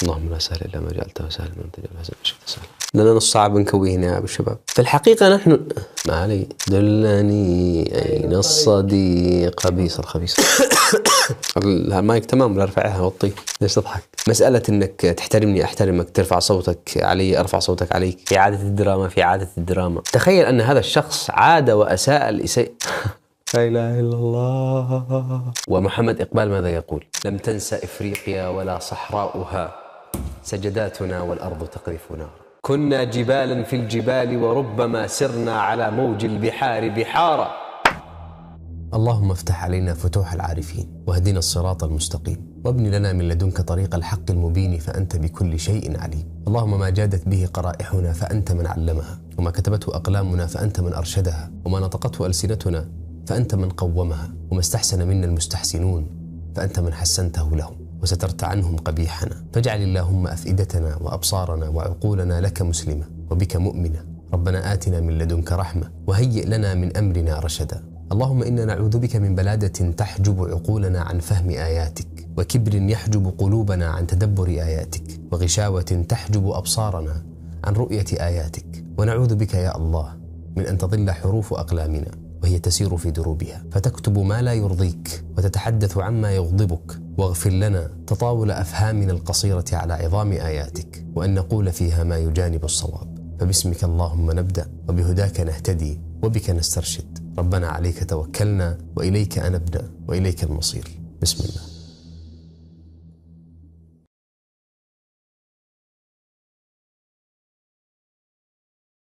اللهم لا سهل إلا ما جعلته سهلا وأنت تجعل الحزن إذا شئت سهلا. لنا نص صعب نكويه هنا يا أبو الشباب. في الحقيقة نحن ما علي. دلني أين الصديق خبيص. المايك تمام ولا ارفعها وطي؟ ليش تضحك؟ مسألة انك تحترمني احترمك، ترفع صوتك علي ارفع صوتك عليك، في عادة الدراما. تخيل ان هذا الشخص عاد واساء الاساءة. لا اله الا الله. ومحمد اقبال ماذا يقول؟ لم تنس افريقيا ولا صحراؤها، سجداتنا والارض تقذف نار. كنا جبالا في الجبال وربما سرنا على موج البحار بحارا. اللهم افتح علينا فتوح العارفين واهدنا الصراط المستقيم وابن لنا من لدنك طريق الحق المبين فأنت بكل شيء عليم. اللهم ما جادت به قرائحنا فأنت من علمها، وما كتبته أقلامنا فأنت من أرشدها، وما نطقته ألسنتنا فأنت من قومها، وما استحسن منا المستحسنون فأنت من حسنته لهم وسترت عنهم قبيحنا. فاجعل اللهم أفئدتنا وأبصارنا وعقولنا لك مسلمة وبك مؤمنة. ربنا آتنا من لدنك رحمة وهيئ لنا من أمرنا رشدا. اللهم إنا نعوذ بك من بلادة تحجب عقولنا عن فهم آياتك، وكبر يحجب قلوبنا عن تدبر آياتك، وغشاوة تحجب أبصارنا عن رؤية آياتك. ونعوذ بك يا الله من أن تضل حروف أقلامنا وهي تسير في دروبها فتكتب ما لا يرضيك وتتحدث عما يغضبك. واغفر لنا تطاول أفهامنا القصيرة على عظام آياتك، وأن نقول فيها ما يجانب الصواب. فباسمك اللهم نبدأ وبهداك نهتدي وبك نسترشد. ربنا عليك توكلنا وإليك أنبنا وإليك المصير. بسم الله.